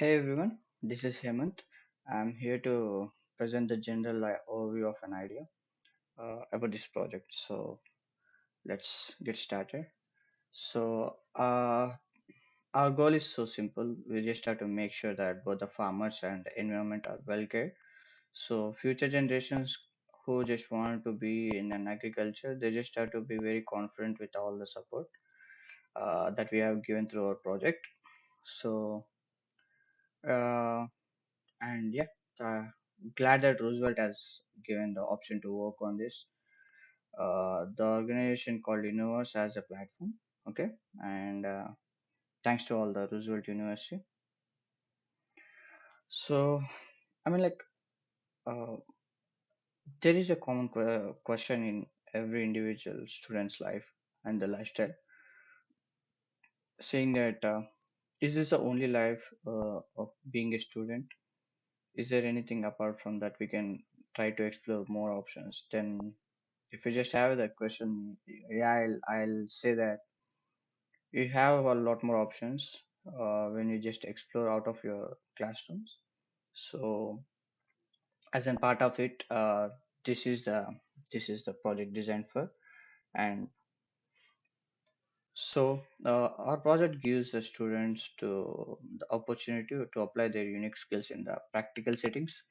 Hey everyone, this is Hemant. I'm here to present the general overview of an idea about this project. So let's get started. So our goal is so simple. We just have to make sure that both the farmers and the environment are well cared. So future generations who just want to be in an agriculture, they just have to be very confident with all the support that we have given through our project. So. Uh, and yeah, uh, glad that Roosevelt has given the option to work on this. The organization called Universe as a platform, okay, and thanks to all the Roosevelt University. So, I mean, like, uh, there is a common question in every individual student's life and the lifestyle, saying that is this the only life of being a student? Is there anything apart from that we can try to explore more options? Then if you just have that question, yeah, I'll say that you have a lot more options when you just explore out of your classrooms. So as a part of it, this is the this is the project designed for. And so our project gives the students to the opportunity to apply their unique skills in the practical settings,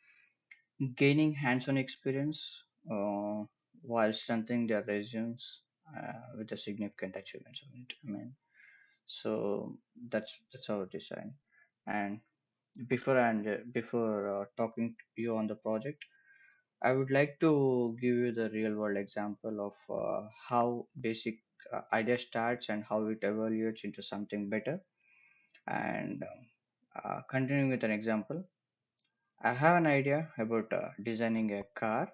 gaining hands-on experience while strengthening their resumes with the significant achievements on it. I mean, so that's our design. And before talking to you on the project, I would like to give you the real world example of how basic idea starts and how it evaluates into something better. And continuing with an example, I have an idea about designing a car.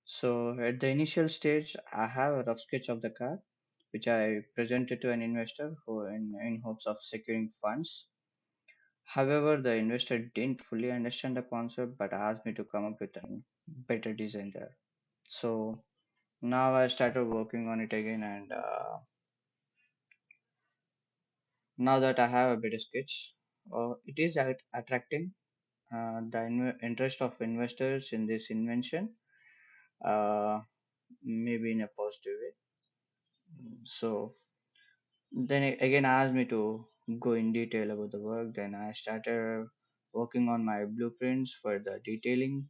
So at the initial stage, I have a rough sketch of the car, which I presented to an investor who in hopes of securing funds. However, the investor didn't fully understand the concept but asked me to come up with a better design there. So now I started working on it again, and now that I have a better sketch, it is attracting the interest of investors in this invention, uh, maybe in a positive way. So then again asked me to go in detail about the work. Then I started working on my blueprints for the detailing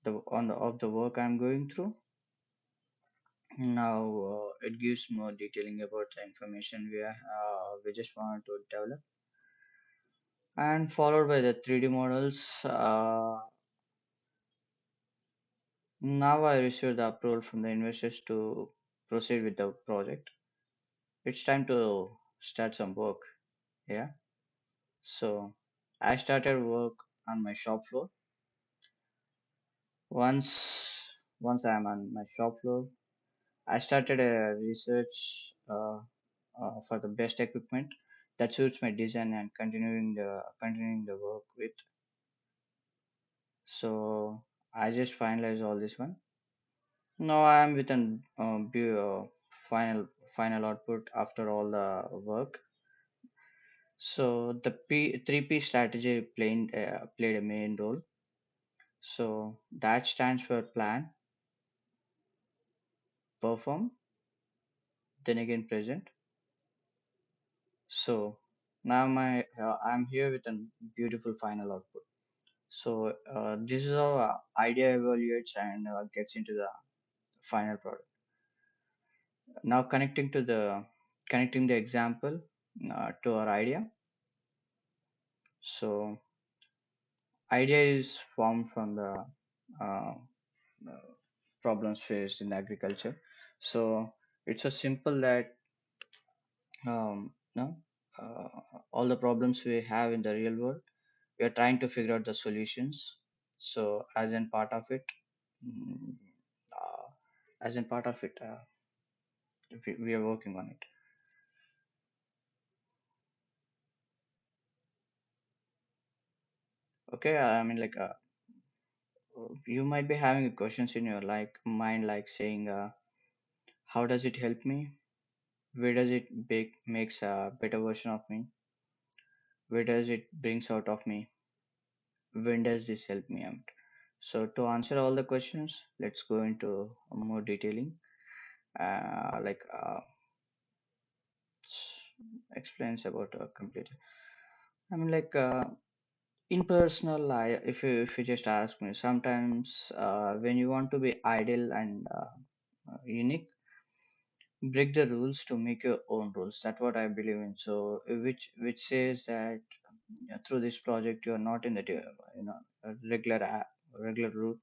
of the work I'm going through. Now it gives more detailing about the information we just wanted to develop, and followed by the 3D models. Now I received the approval from the investors to proceed with the project. It's time to start some work. Yeah. So I started work on my shop floor. Once once I'm on my shop floor, I started a research for the best equipment that suits my design and continuing the work with. So I just finalized all this one. Now I am with an final output after all the work. So the 3P strategy played a main role. So that stands for plan, perform, then again present. So now I'm here with a beautiful final output. So this is how idea evaluates and gets into the final product. Now connecting the example to our idea. So idea is formed from the uh, uh, problems faced in agriculture. So it's a simple that no, all the problems we have in the real world, we are trying to figure out the solutions. So as in part of it, mm, uh, as in part of it, we are working on it. Okay, I mean like you might be having questions in your like mind, like saying, how does it help me? Where does it makes a better version of me? where does it brings out of me? When does this help me out? So to answer all the questions, let's go into more detailing. Like explains about complete. I mean, like in personal life, if you just ask me, sometimes when you want to be ideal and unique, break the rules to make your own rules. That's what I believe in. So which says that through this project you are not in the a regular route.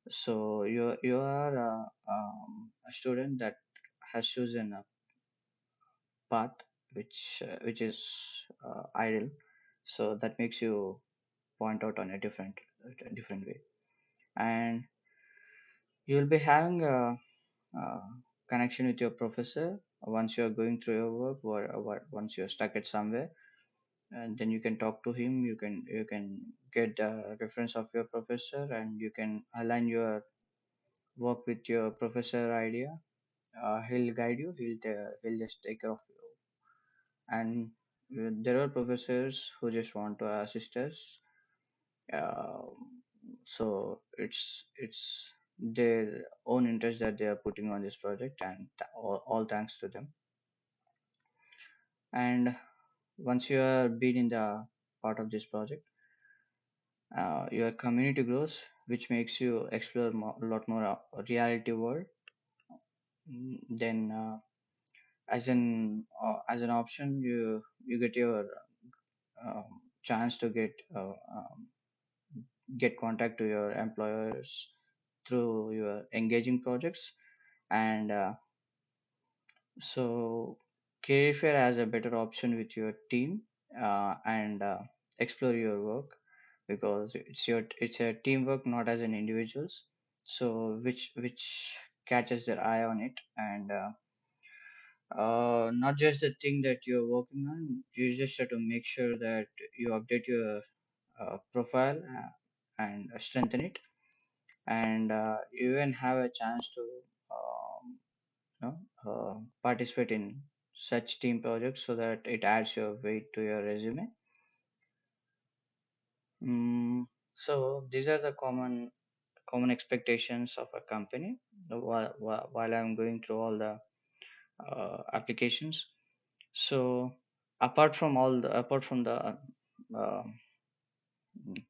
So you are a student that has chosen a path which is ideal. So that makes you point out on a different way, and you will be having a connection with your professor once you are going through your work, or once you're stuck at somewhere, and then you can talk to him. You can get the reference of your professor, and you can align your work with your professor idea. He'll guide you. He'll just take care of you. And there are professors who just want to assist us. So it's their own interest that they are putting on this project, and all thanks to them. And once you are been in the part of this project, your community grows, which makes you explore a lot more reality world. Then as an option, you get your chance to get contact to your employers through your engaging projects. And so career fair has a better option with your team, and explore your work, because it's a teamwork, not as an individuals. So which catches their eye on it. And not just the thing that you're working on, you just have to make sure that you update your profile, and strengthen it. And you even have a chance to participate in such team projects, so that it adds your weight to your resume. So these are the common expectations of a company while I'm going through all the applications. So apart from the uh,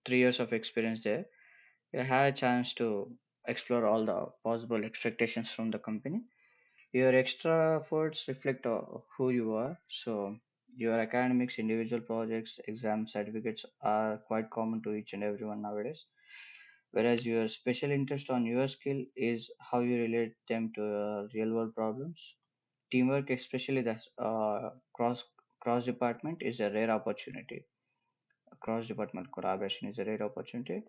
3 years of experience there, you have a chance to explore all the possible expectations from the company. Your extra efforts reflect who you are. So your academics, individual projects, exam certificates are quite common to each and everyone nowadays. Whereas your special interest on your skill is how you relate them to real world problems. Teamwork, especially the cross department, is a rare opportunity. Cross department collaboration is a rare opportunity,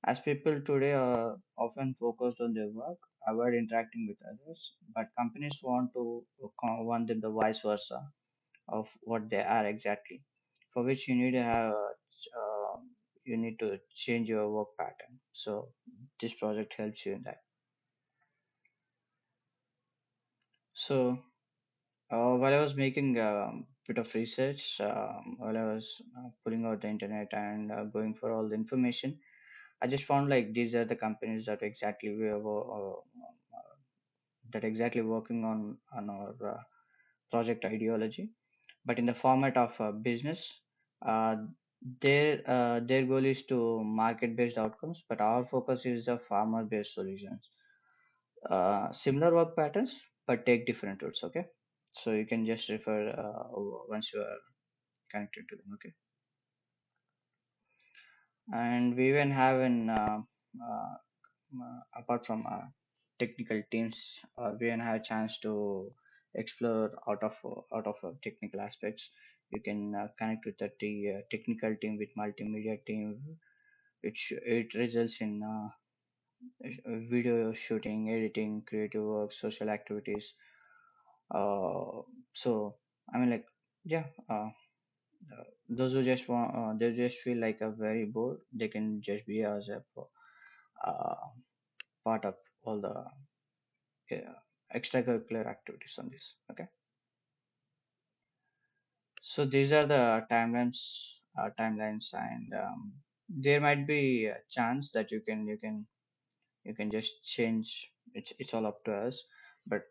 as people today are often focused on their work, avoid interacting with others, but companies want them the vice versa of what they are exactly, for which uh, you need to change your work pattern. So this project helps you in that. So while I was making a bit of research, while I was pulling out the internet and going for all the information, I just found like these are the companies that exactly working on our project ideology, but in the format of business. Uh, their goal is to market based outcomes, but our focus is the farmer based solutions. Similar work patterns, but take different routes. Okay, so you can just refer once you are connected to them. Okay, and we even have an apart from technical teams, we can have a chance to explore out of technical aspects. You can connect with the technical team with multimedia team, which it results in video shooting, editing, creative work, social activities. So I mean, like, yeah, those who just want they just feel like a very bored, they can just be as a uh, part of all the extracurricular activities on this. Okay, so these are the timelines timelines, and there might be a chance that you can just change. It's all up to us, but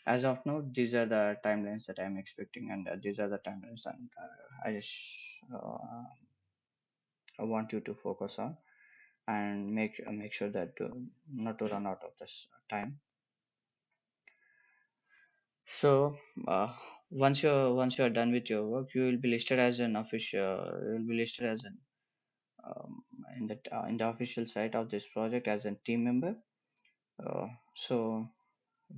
as of now, these are the timelines that I'm expecting, and these are the timelines, and I just uh, I want you to focus on and make sure that not to run out of this time. So once you're done with your work, you will be listed as an official. You will be listed as an in the official site of this project as a team member. Uh, so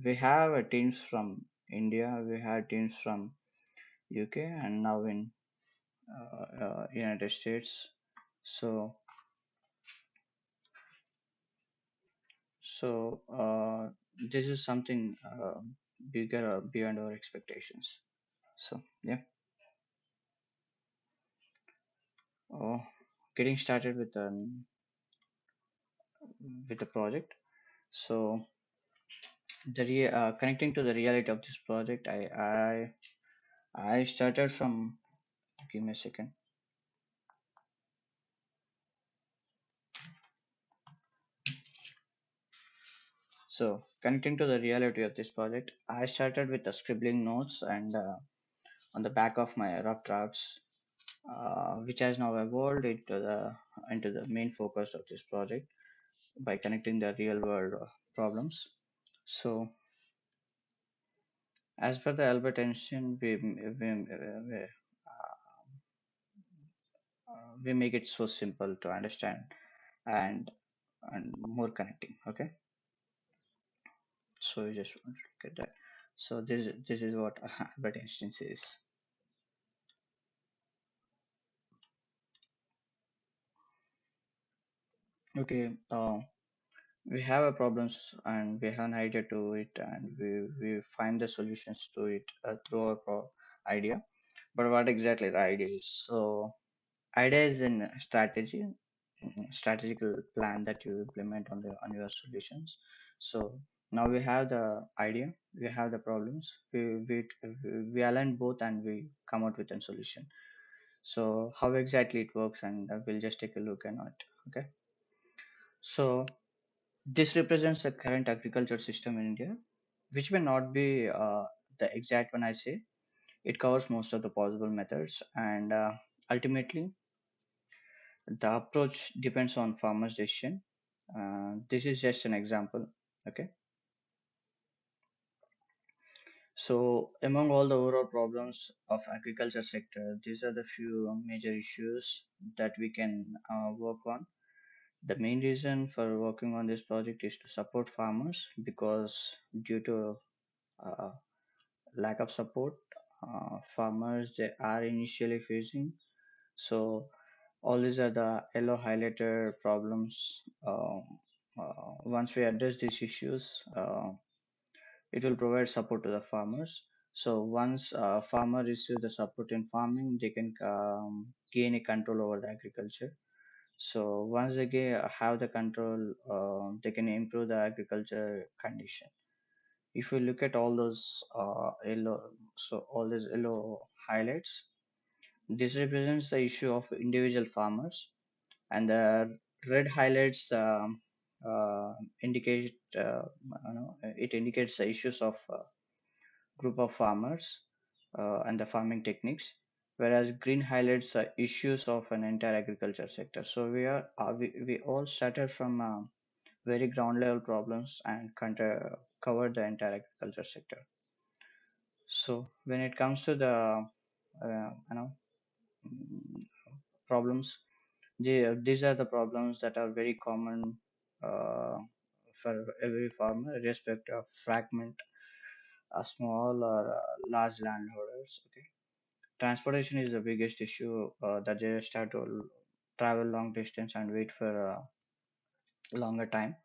we have teams from India, we have teams from UK, and now in United States. So so this is something bigger beyond our expectations. So yeah, uh, getting started with the project. So connecting to the reality of this project, I started from. Give me a second. So connecting to the reality of this project, I started with the scribbling notes and on the back of my rough drafts, which has now evolved into the main focus of this project by connecting the real world problems. So as per the Albert Einstein, we make it so simple to understand and more connecting. Okay, so you just want to look at that. So this is what Albert Einstein says. Okay, we have a problems and we have an idea to it, and we find the solutions to it through our idea. But what exactly the idea is? So idea is in strategy, strategical plan that you implement on your solutions. So now we have the idea, we have the problems, we align both and we come out with a solution. So how exactly it works, and we'll just take a look at it. Okay, so this represents the current agriculture system in India, which may not be the exact one I say. It covers most of the possible methods, and ultimately, the approach depends on farmer's decision. This is just an example. Okay, so among all the overall problems of agriculture sector, these are the few major issues that we can work on. The main reason for working on this project is to support farmers because due to uh, lack of support farmers they are initially facing. So all these are the yellow highlighted problems. Once we address these issues, it will provide support to the farmers. So once farmer receive the support in farming, they can gain a control over the agriculture. So once they have the control, they can improve the agriculture condition. If you look at all those yellow, so all these yellow highlights, this represents the issue of individual farmers, and the red highlights the indicate it indicates the issues of group of farmers and the farming techniques, whereas green highlights the issues of an entire agriculture sector. So we all started from very ground level problems and covered the entire agriculture sector. So when it comes to the mm, problems, these are the problems that are very common uh, for every farmer, irrespective of fragment, a small or large landholders. Okay, transportation is the biggest issue that they just have to travel long distance and wait for a longer time,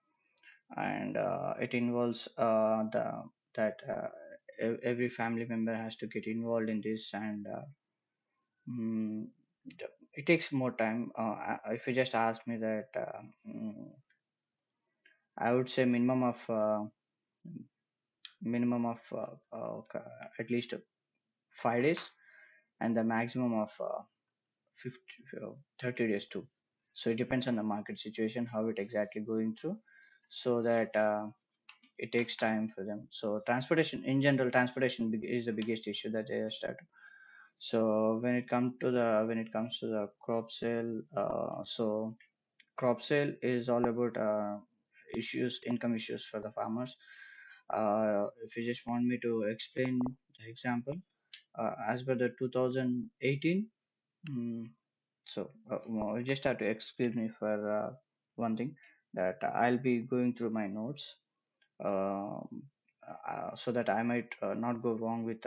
and it involves the that every family member has to get involved in this, and Mm, it takes more time. If you just ask me that, I would say minimum of at least 5 days, and the maximum of 50, 30 days too. So it depends on the market situation, how it exactly going through, so that it takes time for them. So transportation in general, transportation is the biggest issue that they start. So when it comes to the crop sale, so crop sale is all about issues, income issues for the farmers. If you just want me to explain the example, as per the 2018, mm, you just have to excuse me for one thing, that I'll be going through my notes, um, so that I might not go wrong with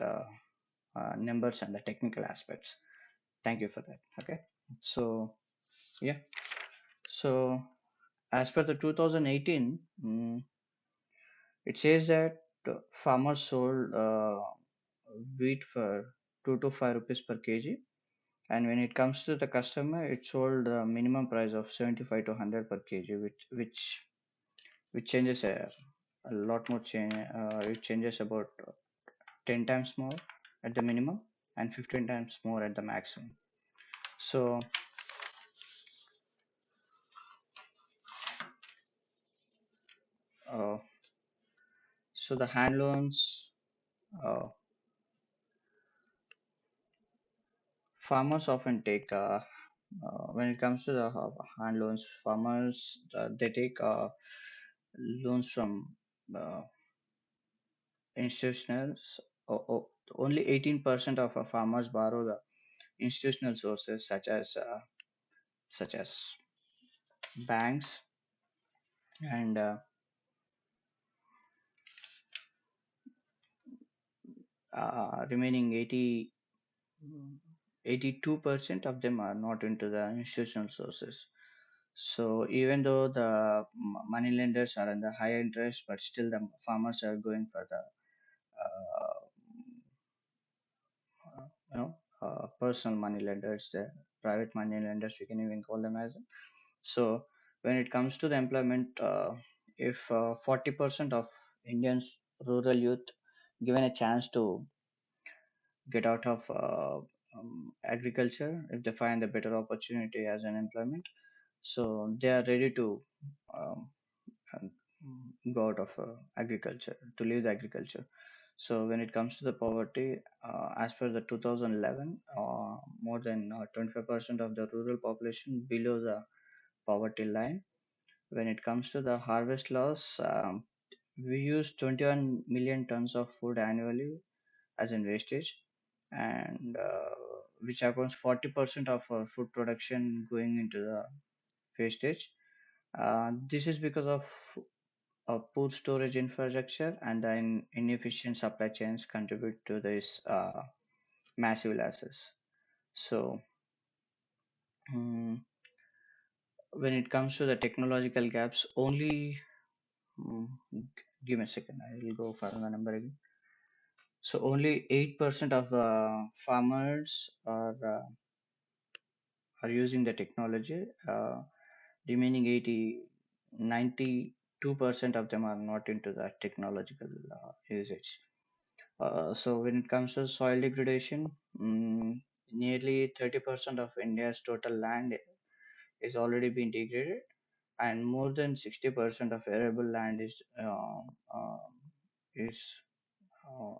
numbers and the technical aspects. Thank you for that. Okay. So yeah. So as per the 2018, it says that farmers sold wheat for 2 to 5 rupees per kg, and when it comes to the customer, it sold a minimum price of 75 to 100 per kg, which changes a lot more change. It changes about 10 times more at the minimum and 15 times more at the maximum. So uh, the hand loans, uh, farmers often take when it comes to the hand loans, farmers they take loans from uh, institutionals. Only 18% of farmers borrow the institutional sources, such as banks, and remaining 82% of them are not into the institutional sources. So even though the money lenders are in the higher interest, but still the farmers are going for the uh, personal money lenders, the private money lenders, we can even call them as. So when it comes to the employment, if 40% of Indians rural youth given a chance to get out of agriculture, if they find a better opportunity as an employment, so they are ready to um, um, go out of agriculture, to leave the agriculture. So when it comes to the poverty, as per the 2011, more than 25% of the rural population below the poverty line. When it comes to the harvest loss, we use 21 million tons of food annually as in wastage, and which accounts 40% of our food production going into the wastage. This is because of poor storage infrastructure and the inefficient supply chains contribute to this massive losses. So, mm, when it comes to the technological gaps, only mm, give me a second, I will go for the number again. So, only 8% of farmers are using the technology. Remaining 92% of them are not into the technological usage. So when it comes to soil degradation, nearly 30% of India's total land is already been degraded, and more than 60% of arable land is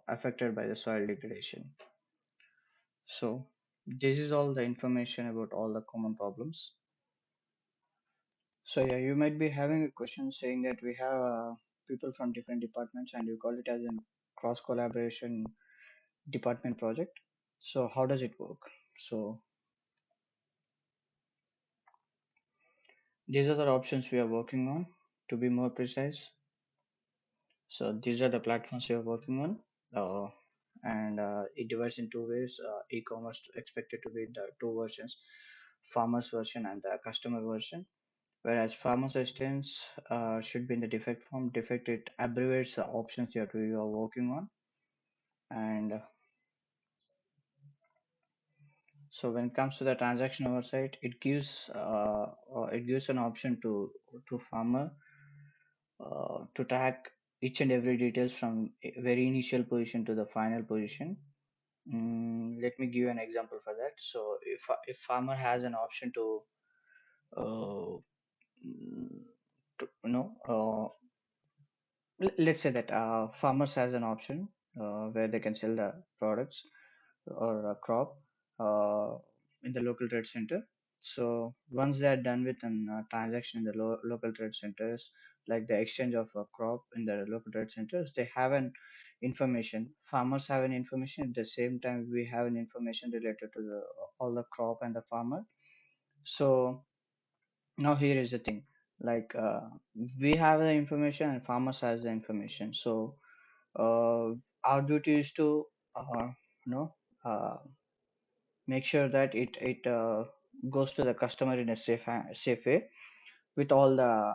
affected by the soil degradation. So this is all the information about all the common problems. So yeah, you might be having a question saying that we have people from different departments and you call it as a cross collaboration department project. So how does it work? So these are the options we are working on. To be more precise, so these are the platforms we are working on, and it divides in two ways. E-commerce expected to be the two versions: farmers version and the customer version. Whereas farmers assistance should be in the defect form. Defect, it abbreviates the options that we are working on, and so when it comes to the transaction oversight, it gives an option to farmer to track each and every details from very initial position to the final position. Let me give you an example for that. So if farmer has an option uh, let's say that farmers has an option where they can sell the products or a crop uh, in the local trade center. So once they are done with an transaction in the local trade centers, like the exchange of a crop in the local trade centers, they have an information. Farmers have an information. At the same time, we have an information related to the all the crop and the farmer. So now here is the thing, like we have the information and farmers has the information. So our duty is to you know uh, make sure that it goes to the customer in a safe way with all the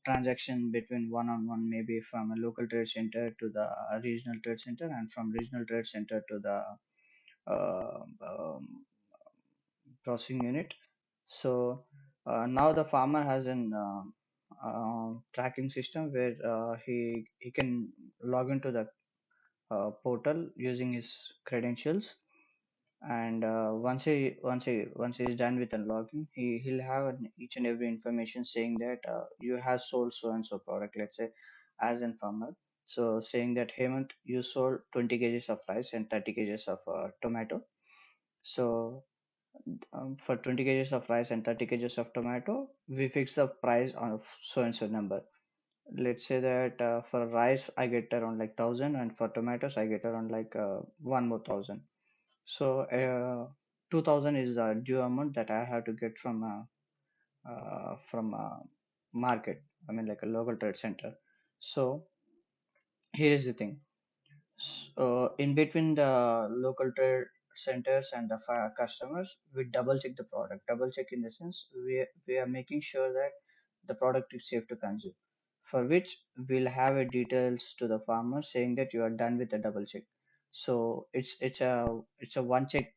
transaction between one on one, maybe from a local trade center to the regional trade center, and from regional trade center to the uh, um, processing unit. So now the farmer has an tracking system where he can log into the portal using his credentials, and once he is done with the login, he'll have each and every information saying that you have sold so and so product, let's say, as in farmer. So saying that, Hemant, you sold 20 kgs of rice and 30 kgs of tomato. So for 20 kgs of rice and 30 kgs of tomato, we fix the price of so and so number. Let's say that for rice I get around like 1,000, and for tomatoes I get around like one more 1,000. So 2,000 is the due amount that I have to get from market. I mean, like a local trade center. So here is the thing. In between the local trade centers and the customers, we double check the product. Double check in the sense we are making sure that the product is safe to consume. For which we'll have a details to the farmer saying that you are done with the double check. So it's a one check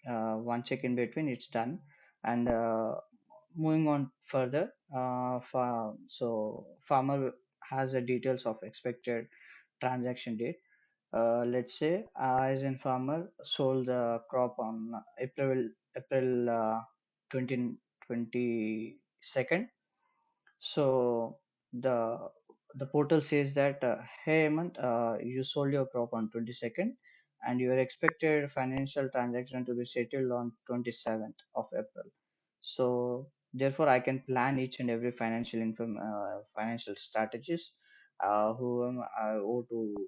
in between, it's done. And moving on further, so farmer has the details of expected transaction date. Let's say as in farmer sold the crop on April 2022. So the the portal says that, hey Hemant, you sold your crop on 22nd, and your expected financial transaction to be settled on 27th of April. So therefore, I can plan each and every financial strategies, who I owe to,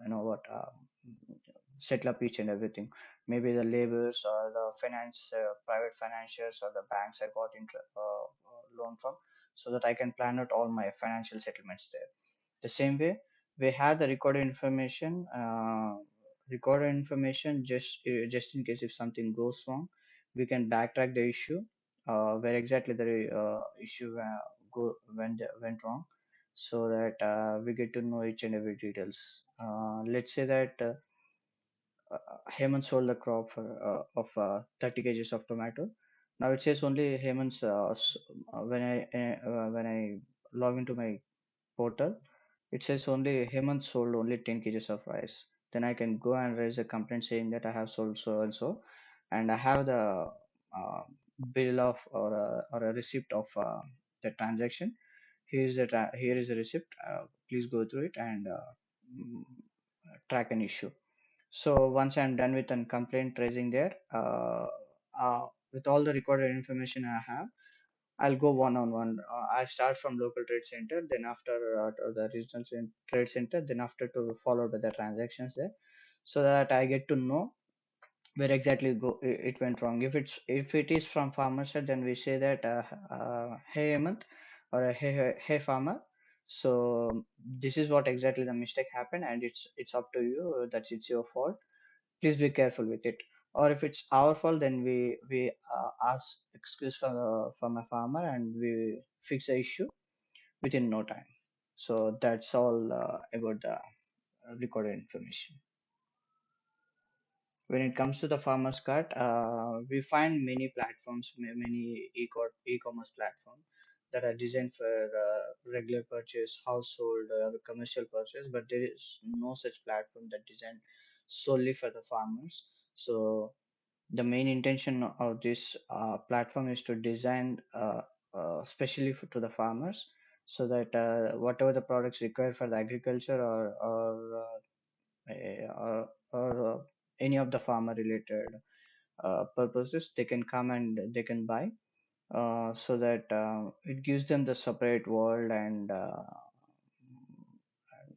what, settle up each and everything. Maybe the labors or the private financiers or the banks I got loan from, so that I can plan out all my financial settlements there. The same way, we have the recorded information, just in case if something goes wrong, we can backtrack the issue, where exactly the issue went wrong, so that we get to know each and every details. Let's say that Hemant sold the crop of 30 kgs of tomato. Now it says only Hemant's, when I log into my portal, it says only Hemant sold only 10 kgs of rice. Then I can go and raise a complaint saying that I have sold so and so, and I have the uh, bill of, or a receipt of the transaction. Here is a receipt. Please go through it and mm, track an issue. So once I'm done with a complaint raising there, with all the recorded information I have, I'll go one on one. I start from local trade center, then after to the regional trade center, then after to follow by the transactions there, so that I get to know where exactly it went wrong. If it is from farmer side, then we say that, hey Hemant, or hey farmer. So this is what exactly the mistake happened, and it's up to you. That it's your fault, please be careful with it. Or if it's our fault, then we ask excuse from a farmer, and we fix the issue within no time. So that's all about the recorded information. When it comes to the farmer's cart, we find many platforms, many e-commerce platforms that are designed for regular purchase, household, or commercial purchase, but there is no such platform that designed solely for the farmers. So the main intention of this platform is to design specially to the farmers, so that whatever the products required for the agriculture or any of the farmer related purposes, they can come and they can buy, so that it gives them the separate world, and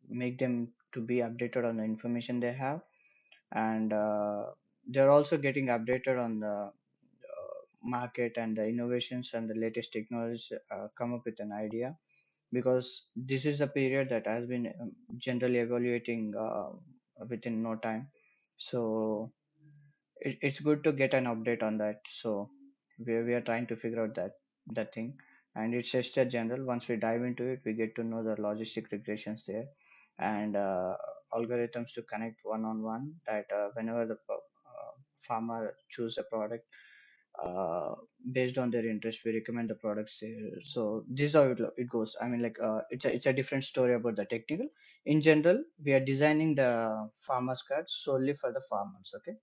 make them to be updated on the information they have. And they're also getting updated on the market and the innovations and the latest technologies, come up with an idea, because this is a period that has been generally evaluating within no time. So it's good to get an update on that. So we are trying to figure out that thing, and it's just a general. Once we dive into it, we get to know the logistic regressions there, and algorithms to connect one on one, that whenever the farmer choose a product, uh, based on their interest, we recommend the products there. So this is how it goes. I mean, like, it's a different story about the technical. In general, we are designing the farmers cards solely for the farmers. Okay.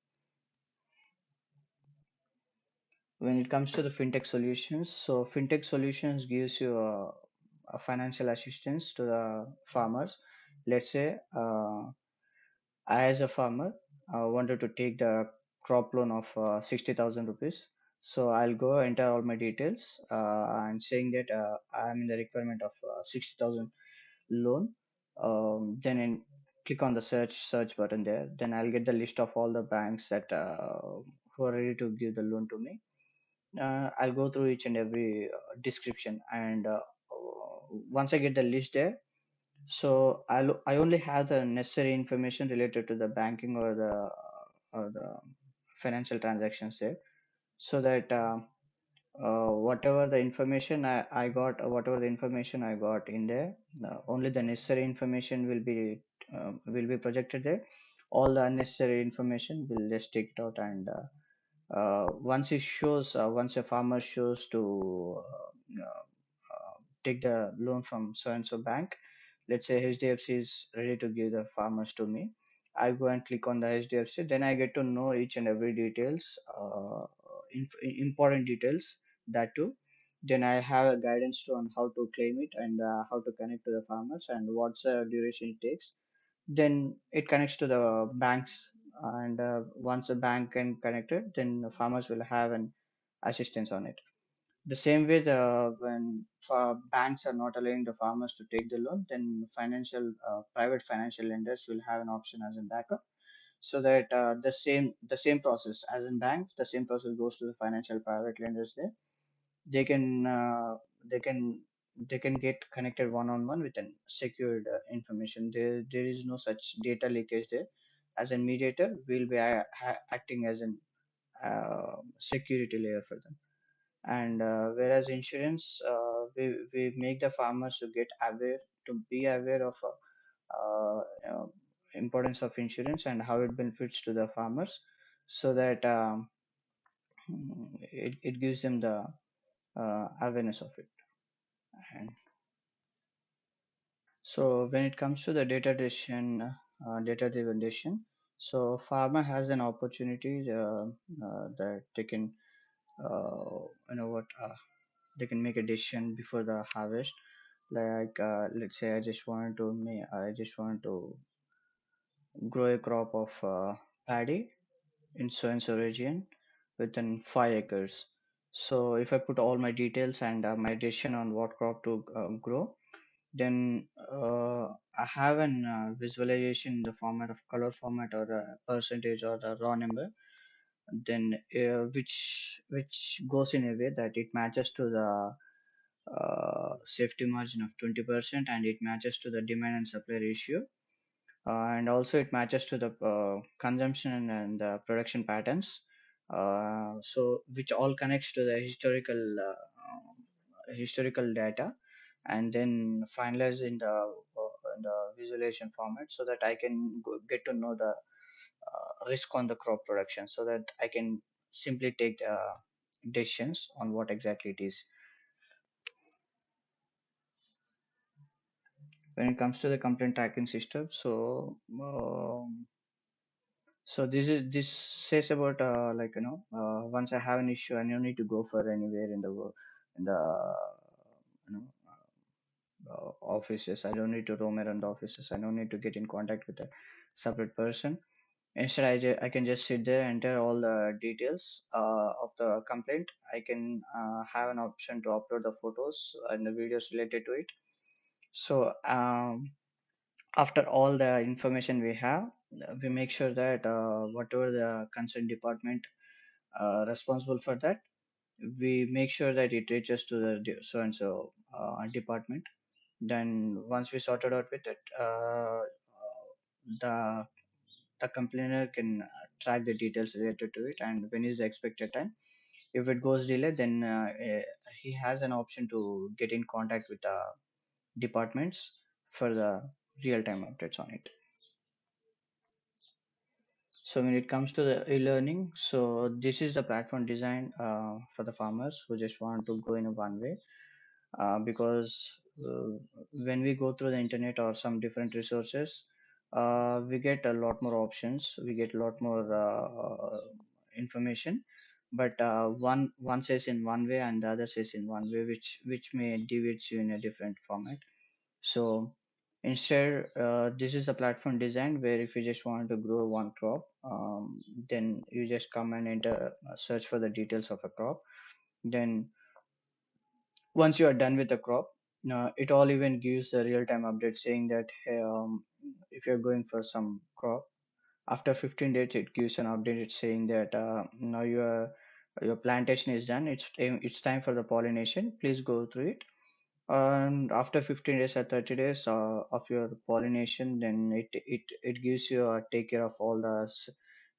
When it comes to the fintech solutions, so fintech solutions gives you a financial assistance to the farmers. Let's say I, as a farmer, wanted to take the crop loan of 60,000 rupees. So I'll go enter all my details, and saying that I'm in the requirement of 60,000 loan. Then click on the search button there. Then I'll get the list of all the banks that who are ready to give the loan to me. I'll go through each and every description, and once I get the list there, so I only have the necessary information related to the banking or the financial transactions there, so that whatever the information I got, whatever the information I got in there, only the necessary information will be projected there. All the unnecessary information will just take it out, and once a farmer shows to take the loan from so and so bank, let's say HDFC is ready to give the farmers to me. I go and click on the HDFC, then I get to know each and every details, important details, that too. Then I have a guidance to on how to claim it, and how to connect to the farmers, and what's the duration it takes. Then it connects to the banks, and once the bank can connect it, then the farmers will have an assistance on it. The same way, when banks are not allowing the farmers to take the loan, then private financial lenders will have an option as a backup, so that the same process as in bank, the same process goes to the financial private lenders there. They can uh, they can they can get connected one on one with an secured information. There is no such data leakage there. As a mediator, we'll be acting as an security layer for them. And whereas insurance, we make the farmers to be aware of importance of insurance and how it benefits to the farmers, so that it gives them the awareness of it. And so when it comes to the data driven decision, so farmer has an opportunity that they can what they can make a decision before the harvest. Like, let's say I just want to grow a crop of paddy in so and so region within 5 acres. So if I put all my details and my decision on what crop to grow, then I have an visualization in the format of color format, or a percentage, or a raw number, then which goes in a way that it matches to the safety margin of 20%, and it matches to the demand and supply ratio, and also it matches to the consumption and the production patterns, so which all connects to the historical data, and then finalize in the visualization format, so that I can get to know the risk on the crop production, so that I can simply take decisions on what exactly it is. When it comes to the complaint tracking system, so So this says about once I have an issue, I don't need to go for anywhere in the world in the you know offices. I don't need to roam around the offices. I don't need to get in contact with a separate person. Instead, I can just sit there, enter all the details of the complaint. I can have an option to upload the photos and the videos related to it. So after all the information we have, we make sure that whatever the concerned department responsible for that, we make sure that it reaches to the so and so department. Then once we sorted out with it, the the complainer can track the details related to it and when is the expected time. If it goes delayed, then he has an option to get in contact with the departments for the real time updates on it. So when it comes to the e-learning, so this is the platform designed for the farmers who just want to go in a one way, because when we go through the internet or some different resources, we get a lot more options, we get a lot more information, but one says in one way and the other says in one way, which may deviate you in a different format. So instead, this is a platform design where if you just want to grow one crop, then you just come and enter search for the details of a crop. Then once you are done with the crop, it all even gives a real-time update saying that hey, if you're going for some crop, after 15 days it gives an update. It's saying that now your plantation is done. It's time for the pollination. Please go through it. And after 15 days or 30 days of your pollination, then it gives you take care of all the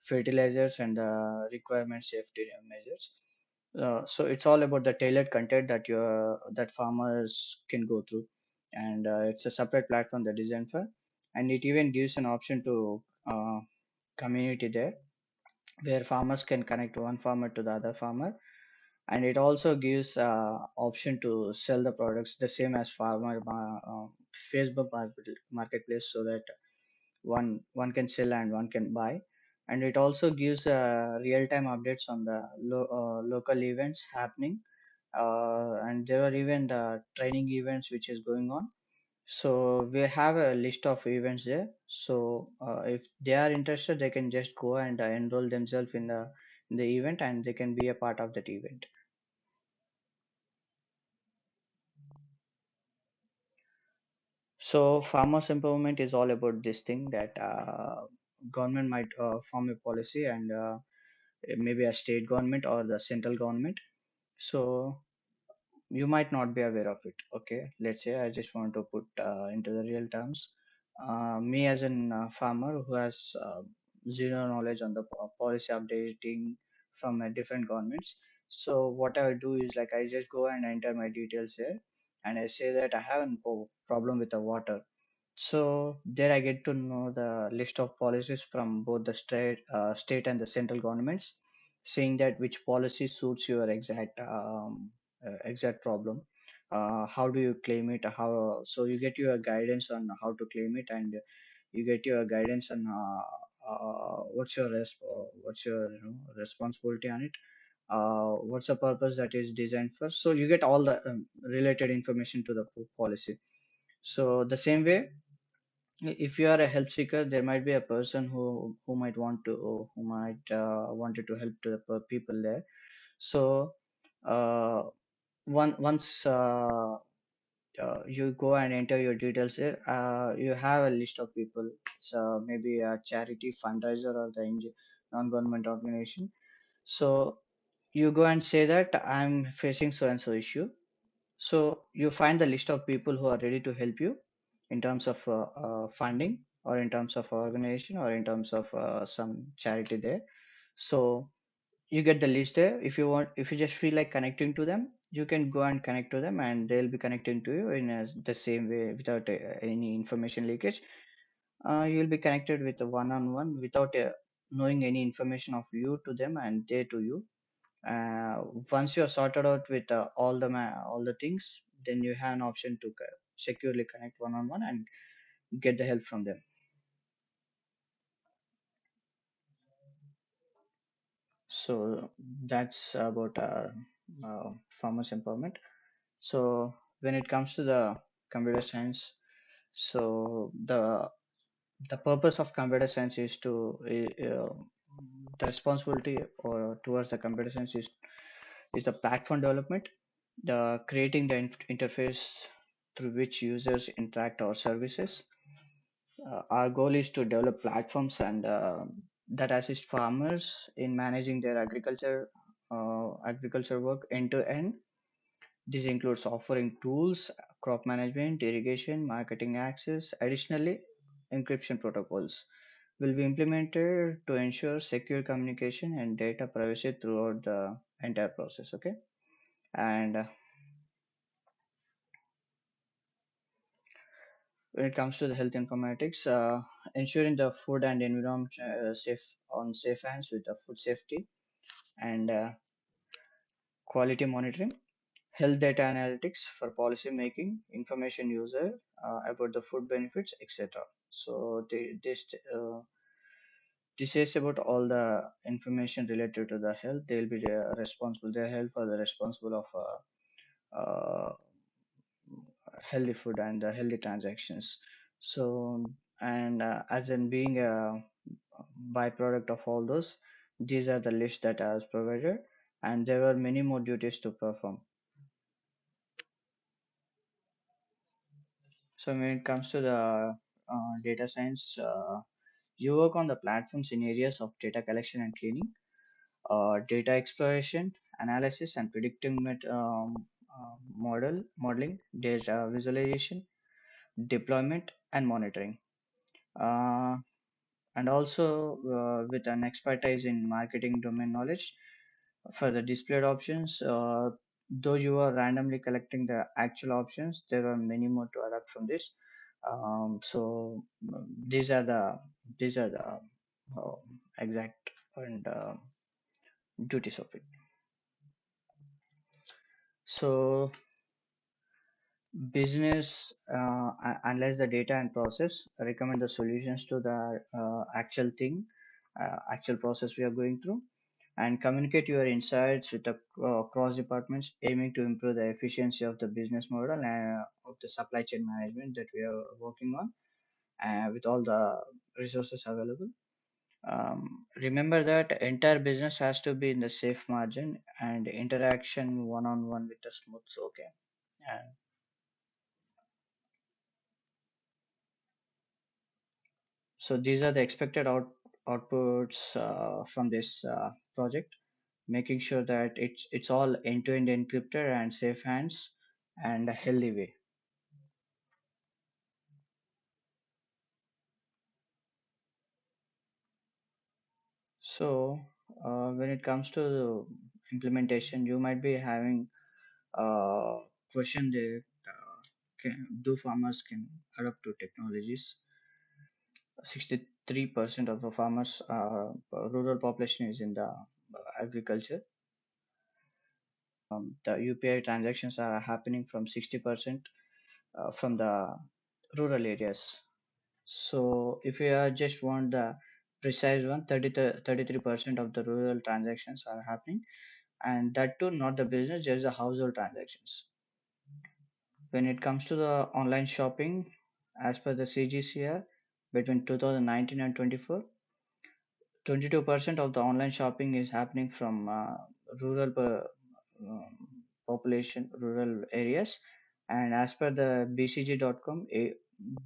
fertilizers and the requirement safety measures. So it's all about the tailored content that farmers can go through, and it's a separate platform that is designed for, and it even gives an option to community there where farmers can connect one farmer to the other farmer, and it also gives option to sell the products the same as Facebook marketplace, so that one can sell and one can buy. And it also gives real-time updates on the local events happening, and there are even the training events which is going on. So we have a list of events there. So if they are interested, they can just go and enroll themselves in the event, and they can be a part of that event. So farmers empowerment is all about this thing that government might form a policy, and maybe a state government or the central government. So you might not be aware of it. Okay, let's say I just want to put into the real terms. Me as an farmer who has zero knowledge on the policy updating from different governments. So what I do is like I just go and enter my details here, and I say that I have a problem with the water. So there I get to know the list of policies from both the state and the central governments, saying that which policy suits your exact problem. How do you claim it? How so you get your guidance on how to claim it, and you get your guidance on what's your responsibility on it. What's the purpose that is designed for? So you get all the related information to the policy. So the same way, if you are a help seeker, there might be a person who might want to who might wanted to help to the people there. So uh, once you go and enter your details here, you have a list of people. So maybe a charity fundraiser or the non-government organization. So you go and say that I'm facing so and so issue. So you find the list of people who are ready to help you in terms of funding, or in terms of organization, or in terms of some charity there. So you get the list there. If you want, if you just feel like connecting to them, you can go and connect to them, and they'll be connecting to you in the same way without any information leakage. You'll be connected with a one-on-one without knowing any information of you to them and they to you. uh, Once you are sorted out with all the things, then you have an option to securely connect one on one and get the help from them. So that's about farmers empowerment. So when it comes to the computer science, so the purpose of computer science is to the responsibility or towards the computer science is the platform development, the creating the interface through which users interact our services. Our goal is to develop platforms and that assist farmers in managing their agriculture work end to end. This includes offering tools, crop management, irrigation, marketing access. Additionally, encryption protocols will be implemented to ensure secure communication and data privacy throughout the entire process. Okay, and when it comes to the health informatics, ensuring the food and environment safe hands with the food safety and quality monitoring, health data analytics for policy making, information user about the food benefits, etc. So this is about all the information related to the health. They'll be responsible. They're held for the responsible of healthy food and healthy transactions. So and as in being a byproduct of all those, these are the list that I was provided, and there are many more duties to perform. So when it comes to the data science, you work on the platforms in areas of data collection and cleaning, data exploration, analysis, and predictive modeling, data visualization, deployment, and monitoring. Uh, and also with an expertise in marketing domain knowledge for the displayed options. Though you are randomly collecting the actual options, there are many more to adapt from this. So these are the exact and duties of it. So business analyze the data and process, recommend the solutions to the actual process we are going through, and communicate your insights with the cross departments, aiming to improve the efficiency of the business model and of the supply chain management that we are working on with all the resources available. Remember that entire business has to be in the safe margin and interaction one on one with the smooth. Okay, and so these are the expected outputs from this project, making sure that it's all end-to-end encrypted and safe hands and a healthy way. So when it comes to the implementation, you might be having a question that do farmers can adapt to technologies? 63% of the farmers, rural population is in the agriculture. The UPI transactions are happening from 60% from the rural areas. So if you just want the precise one, 33% of the rural transactions are happening, and that too not the business, just the household transactions. When it comes to the online shopping, as per the CGCR, between 2019 and 24, 22% of the online shopping is happening from rural population, rural areas, and as per the BCG.com,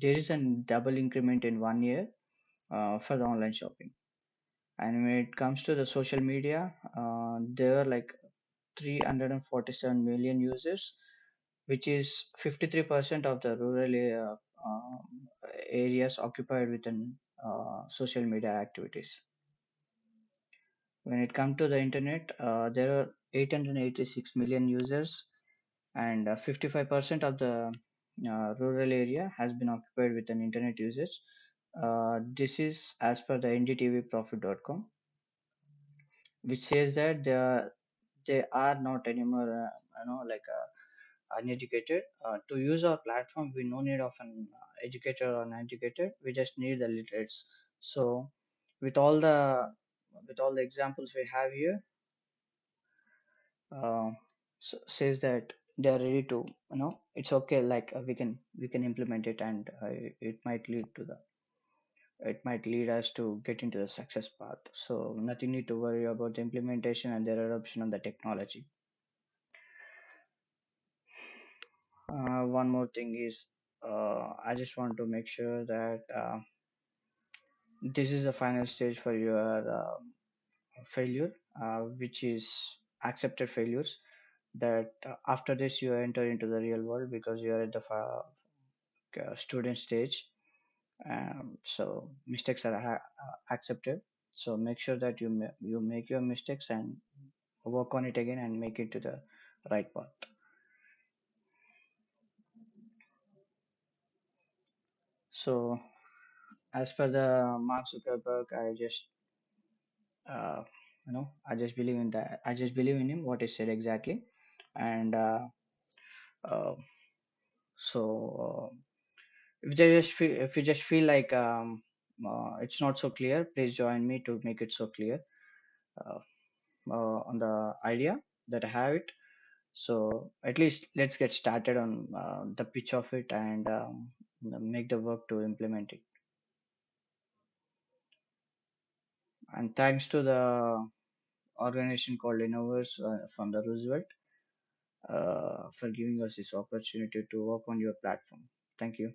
there is a double increment in 1 year for the online shopping. And when it comes to the social media, there are like 347 million users, which is 53% of the rural areas occupied within social media activities. When it comes to the internet, there are 886 million users, and 55% of the rural area has been occupied with an internet usage. This is as per the ndtvprofit.com, which says that they are not anymore, like uneducated. To use our platform, we no need of an educated or uneducated. We just need the literates. So, with all the with all the examples we have here, uh, says that they are ready to, it's okay, like we can implement it, and it might lead us to get into the success path. So nothing need to worry about the implementation and their adoption of the technology. One more thing is, I just want to make sure that this is the final stage for your failure, which is accepted failures. That after this you enter into the real world because you are at the student stage. So mistakes are accepted. So make sure that you make your mistakes and work on it again and make it to the right path. So as per the Mark Zuckerberg, uh, I just believe in that. I just believe in him what he said exactly, and uh, so if you just feel like it's not so clear, please join me to make it so clear uh, on the idea that I have it. So at least let's get started on the pitch of it and make the work to implement it. And thanks to the organization called Innovers from the Roosevelt for giving us this opportunity to work on your platform. Thank you.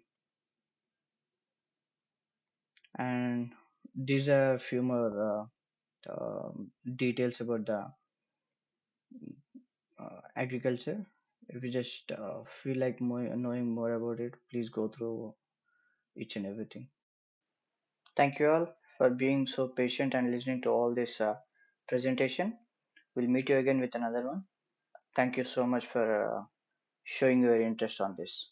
And these are a few more details about the agriculture. If you just feel like knowing more about it, please go through each and everything. Thank you all for being so patient and listening to all this presentation. We'll meet you again with another one. Thank you so much for showing your interest on this.